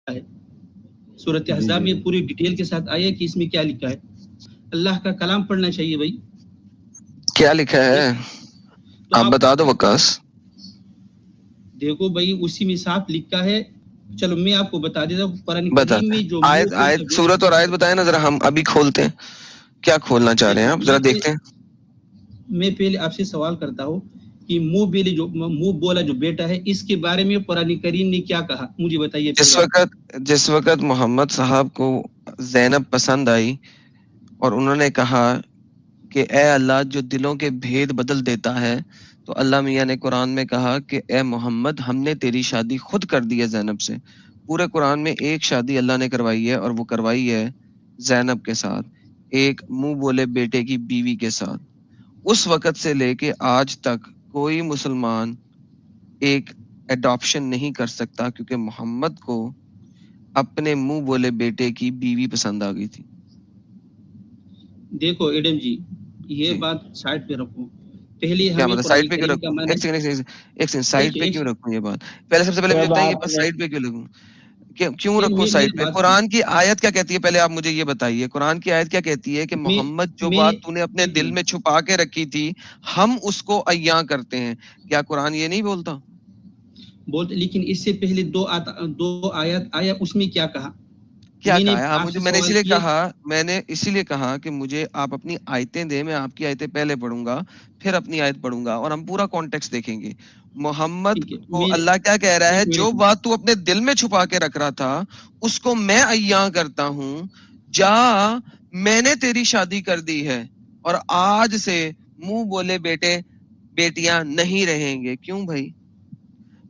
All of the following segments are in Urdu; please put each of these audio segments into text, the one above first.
ہے. سورۃ احزاب میں پوری ڈیٹیل کے ساتھ آیا کہ اس میں کیا لکھا ہے. اللہ کا کلام پڑھنا چاہیے بھائی. کیا لکھا ہے تو آپ بتا دو وقاص. دیکھو بھائی اسی میں صاف لکھا ہے. چلو میں آپ کو بتا دیتا ہوں قرآن بتا کریم میں جو آیت سورت اور آیت بتائیں نا ذرا, ہم ابھی کھولتے ہیں. کیا کھولنا چاہ رہے ہیں آپ, ذرا دیکھتے ہیں. میں پہلے آپ سے سوال کرتا ہوں کہ منہ بولا جو بیٹا ہے اس کے بارے میں قرآن کریم نے کیا کہا, مجھے بتائیے. جس وقت محمد صاحب کو زینب پسند آئی اور انہوں نے کہا کہ اے اللہ جو دلوں کے بھید بدل دیتا ہے, تو اللہ میاں نے قرآن میں کہا کہ اے محمد ہم نے تیری شادی خود کر دی ہے زینب سے. پورے قرآن میں ایک شادی اللہ نے کروائی ہے اور وہ کروائی ہے زینب کے ساتھ, ایک منہ بولے بیٹے کی بیوی کے ساتھ. اس وقت سے لے کے آج تک کوئی مسلمان ایک ایڈاپشن نہیں کر سکتا کیونکہ محمد کو اپنے منہ بولے بیٹے کی بیوی پسند آ گئی تھی. دیکھو ایڈم جی یہ بات سائڈ پہ رکھو. پہلے کیا ہمیں مطلب قرآن سائڈ پہ کیوں کریم کا رکھوں, معنی ایک سیکنڈ سائڈ پہ کیوں رکھوں یہ بات. پہلے سب سے پہلے مجھے بتائیں یہ بات سائڈ پہ کیوں رکھوں, کیوں رکھوں سائڈ پہ. قرآن کی آیت کیا کہتی ہے پہلے آپ مجھے یہ بتائیے. قرآن کی آیت کیا کہتی ہے کہ محمد جو بات تو نے اپنے دل میں چھپا کے رکھی تھی ہم اس کو عیاں کرتے ہیں. کیا قرآن یہ نہیں بولتا؟ بولتے, لیکن اس سے پہلے دو آیات آیا, اس میں کیا کہا. کیا کہا میں نے اسی لیے کہا کہ مجھے آپ اپنی آیتیں دیں, میں آپ کی آیتیں پہلے پڑھوں گا پھر اپنی آیت پڑھوں گا اور ہم پورا کانٹیکسٹ دیکھیں گے. محمد کو اللہ کیا کہہ رہا ہے, جو بات تو اپنے دل میں چھپا کے رکھ رہا تھا اس کو میں عیاں کرتا ہوں, جا میں نے تیری شادی کر دی ہے اور آج سے منہ بولے بیٹے بیٹیاں نہیں رہیں گے. کیوں بھائی؟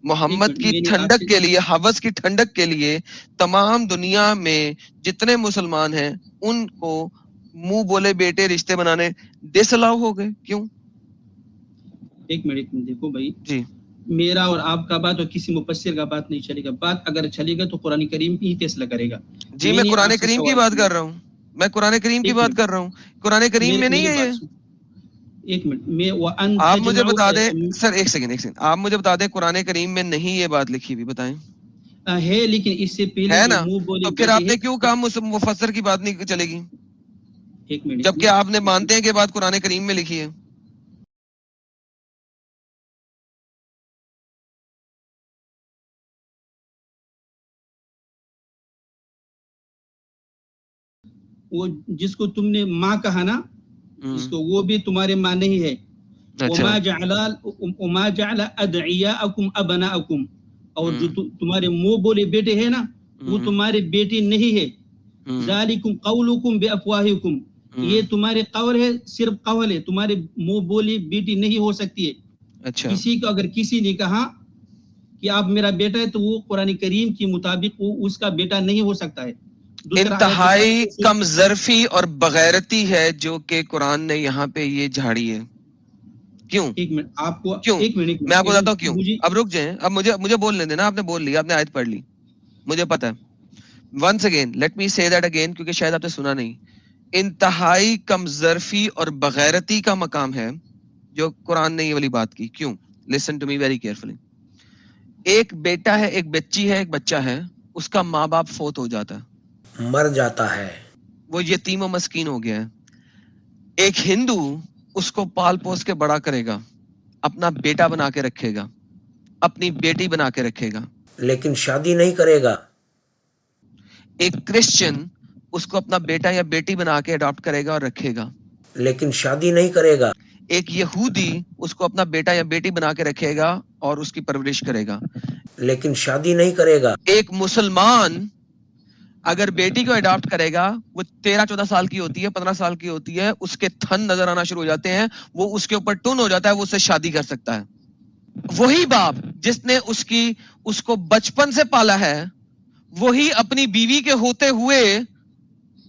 محمد کی ٹھنڈک کے لیے, حوث کی ٹھنڈک کے لیے تمام دنیا میں جتنے مسلمان ہیں ان کو منہ بولے بیٹے رشتے بنانے ڈس الاؤ ہو گئے. کیوں؟ ایک منٹ دیکھو بھائی, جی میرا اور آپ کا بات اور کسی مفسر کا بات نہیں چلے گا. بات اگر چلے گا تو قرآن کریم ہی فیصلہ کرے گا. جی میں قرآن کریم کی بات کر رہا ہوں, میں قرآن کریم کی بات کر رہا ہوں. قرآن کریم میں نہیں ہے یہ. ایک منٹ میں آپ مجھے بتا دیں سر, ایک سیکنڈ آپ مجھے بتا دیں قرآن کریم میں نہیں یہ بات لکھی ہوئی, بتائیں. ہے لیکن اس سے پہلے ہے جو نا, منہ بولے تو پھر آپ نے کیوں کہا مفسر کی بات نہیں چلے گی, ایک منٹ جبکہ آپ نے مانتے ہیں کہ بات قرآن کریم میں لکھی ہے. وہ جس کو تم نے ماں کہا نا, جس کو, وہ بھی تمہارے ماں نہیں ہے. وما جعل ادعیاءکم ابناءکم, اور جو تمہارے منہ بولے بیٹے ہیں نا وہ تمہارے بیٹے نہیں ہے. ذالکم قولکم بافواہکم, یہ تمہارے قول ہے, صرف قول ہے, تمہارے منہ بولی بیٹی نہیں ہو سکتی ہے. کسی کو اگر کسی نے کہا کہ آپ میرا بیٹا ہے تو وہ قرآن کریم کے مطابق وہ اس کا بیٹا نہیں ہو سکتا ہے. انتہائی کم ظرفی اور بغیرتی ہے جو کہ قرآن نے یہاں پہ یہ جھاڑی ہے. کیوں؟ ایک منٹ آپ کو, کیوں؟ ایک منٹ میں آپ کو بتاتا ہوں کیوں. اب رک جائیں, اب مجھے بولنے دینا. آپ نے بول لی, آپ نے آیت پڑھ لی, مجھے پتا ہے. ونس اگین لیٹ می سے دیٹ اگین, کیونکہ شاید آپ نے سنا نہیں. انتہائی کم ظرفی اور بغیرتی کا مقام ہے جو قرآن نے یہ والی بات کی. کیوں؟ Listen to me very carefully. ایک بیٹا ہے, ایک بچی ہے, ایک بچہ ہے, اس کا ماں باپ فوت ہو جاتا ہے, مر جاتا ہے, وہ یتیم و مسکین ہو گیا ہے. ایک ہندو اس کو پال پوس کے بڑا کرے گا, اپنا بیٹا بنا کے رکھے گا, اپنی بیٹی بنا کے رکھے گا, لیکن شادی نہیں کرے گا. ایک کرسچن اس کو اپنا بیٹا یا بیٹی بنا کے اڈاپٹ کرے گا اور رکھے گا, لیکن شادی نہیں کرے گا. ایک یہودی اس کو اپنا بیٹا یا بیٹی بنا کے رکھے گا اور اس کی پرورش کرے گا, لیکن شادی نہیں کرے گا. ایک مسلمان اگر بیٹی کو اڈاپٹ کرے گا, وہ 13-14 سال کی ہوتی ہے, 15 سال کی ہوتی ہے, اس کے تھن نظر آنا شروع ہو جاتے ہیں, وہ اس کے اوپر ٹن ہو جاتا ہے, وہ اس سے شادی کر سکتا ہے. وہی باپ جس نے اس کو بچپن سے پالا ہے, وہی اپنی بیوی کے ہوتے ہوئے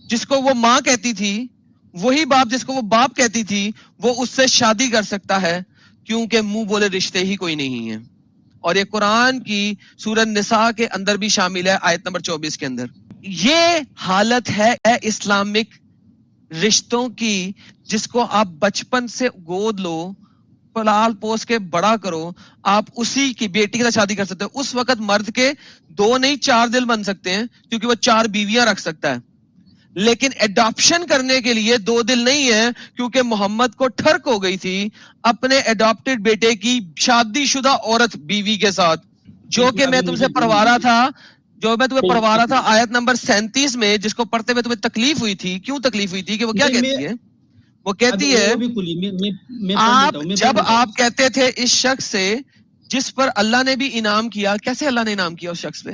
جس کو وہ ماں کہتی تھی, وہی باپ جس کو وہ باپ کہتی تھی, وہ اس سے شادی کر سکتا ہے, کیونکہ منہ بولے رشتے ہی کوئی نہیں ہے. اور یہ قرآن کی سورۃ نساء کے اندر بھی شامل ہے, آیت نمبر 24 کے اندر. یہ حالت ہے اسلامک رشتوں کی, جس کو آپ بچپن سے گود لو پلال پوس کے بڑا کرو, آپ اسی کی بیٹی کے ساتھ شادی کر سکتے ہو. اس وقت مرد کے 2 نہیں 4 دل بن سکتے ہیں, کیونکہ وہ 4 بیویاں رکھ سکتا ہے. لیکن اڈاپشن کرنے کے لیے 2 دل نہیں ہے, کیونکہ محمد کو ٹھرک ہو گئی تھی اپنے اڈاپٹڈ بیٹے کی شادی شدہ عورت بیوی کے ساتھ, جو کہ میں تم سے پڑھوا رہا تھا, آیت نمبر 37 میں, جس کو پڑھتے ہوئے تمہیں تکلیف ہوئی تھی. کیوں تکلیف ہوئی تھی؟ کہ وہ کیا کہتی ہے, وہ کہتی ہے آپ جب آپ کہتے تھے اس شخص سے جس پر اللہ نے بھی انعام کیا, کیسے اللہ نے انعام کیا اس شخص پہ؟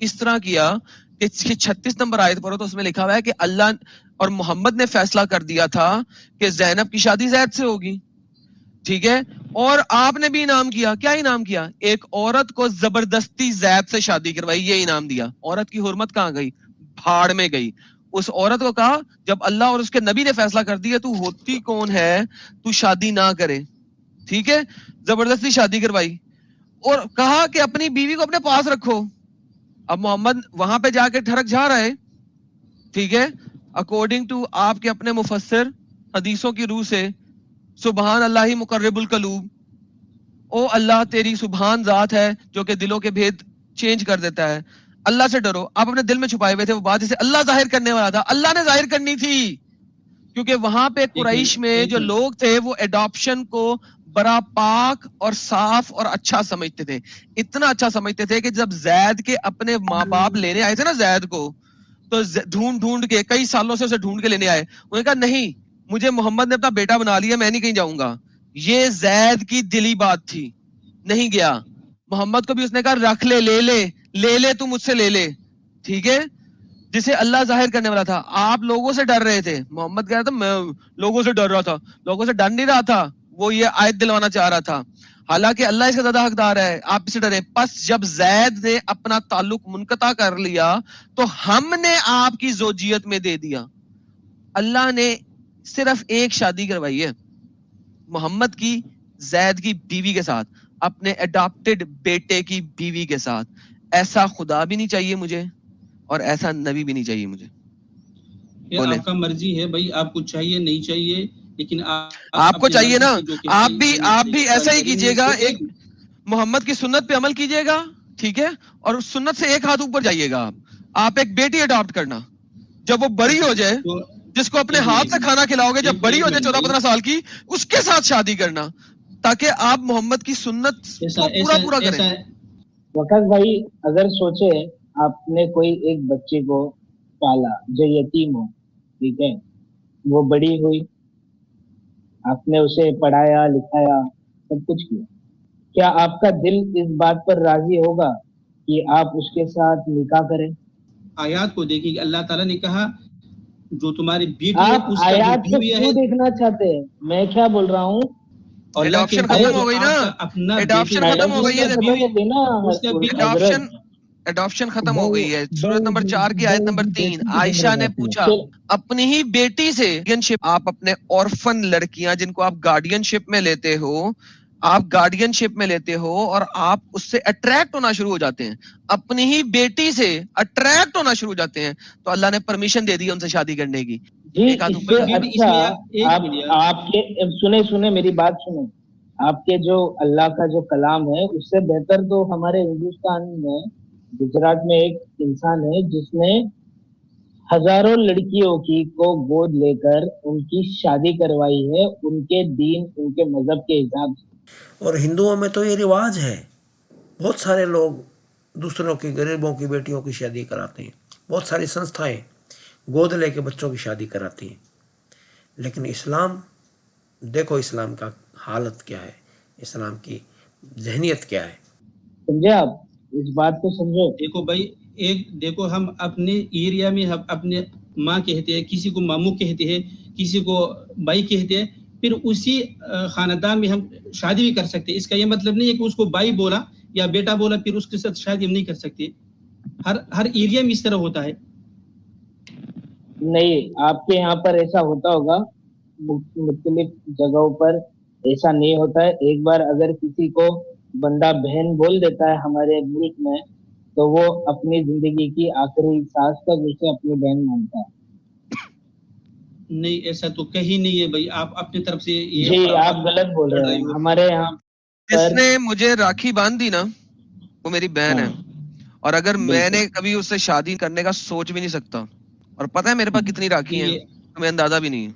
اس طرح کیا کہ 36 نمبر آیت پڑھو تو اس میں لکھا ہوا ہے کہ اللہ اور محمد نے فیصلہ کر دیا تھا کہ زینب کی شادی زید سے ہوگی, ٹھیک ہے, اور آپ نے بھی انعام کیا. کیا انعام کیا؟ ایک عورت کو زبردستی زید سے شادی کروائی, یہ انعام دیا. عورت کی حرمت کہاں گئی؟ بھاڑ میں گئی. اس عورت کو کہا جب اللہ اور اس کے نبی نے فیصلہ کر دیا تو ہوتی کون ہے, تو شادی نہ کرے, ٹھیک ہے, زبردستی شادی کروائی اور کہا کہ اپنی بیوی کو اپنے پاس رکھو. اب محمد وہاں پہ جا کے ٹھڑک جا رہا ہے, ٹھیک ہے, اکارڈنگ ٹو آپ کے اپنے مفسر حدیثوں کی روح سے, سبحان اللہ مقرب القلوب, او اللہ تیری سبحان ذات ہے جو کہ دلوں کے بھید چینج کر دیتا ہے. اللہ سے ڈرو. آپ اپنے دل میں چھپائے ہوئے تھے وہ بات جسے اللہ ظاہر کرنے والا تھا, اللہ نے ظاہر کرنی تھی, کیونکہ وہاں پہ قریش میں جو لوگ تھے وہ ایڈاپشن کو بڑا پاک اور صاف اور اچھا سمجھتے تھے. اتنا اچھا سمجھتے تھے کہ جب زید کے اپنے ماں باپ لینے آئے تھے نا زید کو, تو ڈھونڈ کے کئی سالوں سے اسے ڈھونڈ کے لینے آئے. انہوں نے کہا نہیں, مجھے محمد نے اپنا بیٹا بنا لیا, میں نہیں کہیں جاؤں گا. یہ زید کی دلی بات تھی, نہیں گیا. محمد کو بھی اس نے کہا رکھ لے, لے لے تو مجھ سے لے لے, ٹھیک ہے, جسے اللہ ظاہر کرنے والا تھا. آپ لوگوں سے ڈر رہے تھے, محمد کہہ رہا تھا میں لوگوں سے ڈر رہا تھا, لوگوں سے ڈر نہیں رہا تھا, وہ یہ آیت دلوانا چاہ رہا تھا. حالانکہ اللہ اس کا زیادہ حقدار ہے, آپ سے ڈرے. پس جب زید نے اپنا تعلق منقطع کر لیا تو ہم نے آپ کی زوجیت میں دے دیا. اللہ نے صرف ایک شادی کروائی ہے محمد کی زید کی بیوی کے ساتھ, اپنے اڈاپٹڈ بیٹے کی بیوی کے ساتھ. ایسا خدا بھی نہیں چاہیے مجھے اور ایسا نبی بھی نہیں چاہیے مجھے. آپ کا مرضی ہے بھائی, آپ کو چاہیے نہیں چاہیے, لیکن آپ کو چاہیے نا, آپ بھی ایسا ہی کیجئے گا, ایک محمد کی سنت پہ عمل کیجئے گا, ٹھیک ہے, اور اس سنت سے ایک ہاتھ اوپر جائیے گا. آپ ایک بیٹی اڈاپٹ کرنا, جب وہ بڑی ہو جائے, جس کو اپنے ہاتھ سے کھانا کھلاؤ گے, جب بڑی ہو جائے 14-15 سال کی, اس کے ساتھ شادی کرنا, تاکہ آپ محمد کی سنت کو پورا کریں. وقت بھائی اگر سوچے آپ نے کوئی ایک بچے کو پالا جو یتیم ہو, ٹھیک ہے, وہ بڑی ہوئی, آپ نے اسے پڑھایا لکھایا سب کچھ کیا, کیا آپ کا دل اس بات پر راضی ہوگا کہ آپ اس کے ساتھ نکاح کریں؟ آیات کو دیکھیں, اللہ تعالیٰ نے کہا جو تمہاری بیٹی ہے آپ آیات کو کیوں دیکھنا چاہتے ہیں؟ میں کیا بول رہا ہوں, ایڈاپشن ختم ہو گئی نا, ایڈاپشن ختم ہو گئی ہے, ایڈاپشن ختم ہو گئی ہے. سورۃ نمبر 4 کی آیت نمبر 3, عائشہ نے پوچھا اپنی ہی بیٹی سے, آپ اپنے اورفن لڑکیاں جن کو آپ گارڈین شپ میں لیتے ہو, آپ گارڈین شپ میں لیتے ہو اور آپ اس سے اٹریکٹ ہونا شروع ہو جاتے ہیں, اپنی ہی بیٹی سے اٹریکٹ ہونا شروع ہو جاتے ہیں, تو اللہ نے پرمیشن دے دی ان سے شادی کرنے کی. جی اس سے اچھا آپ کے سنیں میری بات سنیں, آپ کے جو اللہ کا جو کلام ہے اس سے بہتر تو ہمارے ہندوستان میں گجرات میں ایک انسان ہے جس نے ہزاروں لڑکیوں کی کو گود لے کر ان کی شادی کروائی ہے ان کے دین ان کے مذہب کے حساب سے. اور ہندوؤں میں تو یہ رواج ہے, بہت سارے لوگ دوسروں کی غریبوں کی بیٹیوں کی شادی کراتے ہیں, بہت ساری سنستھائیں گود لے کے بچوں کی شادی کراتی ہیں. لیکن اسلام دیکھو, اسلام کا حالت کیا ہے, اسلام کی ذہنیت کیا ہے. سمجھے آپ اس بات کو سمجھو. دیکھو بھائی, دیکھو ہم اپنے ایریا میں ہم اپنے ماں کہتے ہیں, کسی کو ماموں کہتے ہیں, کسی کو بھائی کہتے ہیں, پھر اسی خاندان میں ہم شادی بھی کر سکتے ہیں. اس کا یہ مطلب نہیں ہے کہ اس کو بھائی بولا یا بیٹا بولا پھر اس کے ساتھ شادی ہم نہیں کر سکتے. ہر ایریا میں اس طرح ہوتا ہے. نہیں, آپ کے یہاں پر ایسا ہوتا ہوگا, مختلف جگہوں پر ایسا نہیں ہوتا ہے. ایک بار اگر کسی کو بندہ بہن بول دیتا ہے ہمارے ملک میں, تو وہ اپنی زندگی کی آخری سانس تک اسے اپنی بہن مانتا ہے. نہیں ایسا تو کہیں نہیں ہے بھائی, آپ اپنی طرف سے جی آپ غلط بول رہے ہیں. ہمارے یہاں جس نے مجھے راکھی باندھ دی نا وہ میری بہن ہے, اور اگر میں نے کبھی اس سے شادی کرنے کا سوچ بھی نہیں سکتا, اور پتہ ہے میرے پاس کتنی راکھی ہیں, تمہیں اندازہ بھی نہیں ہے.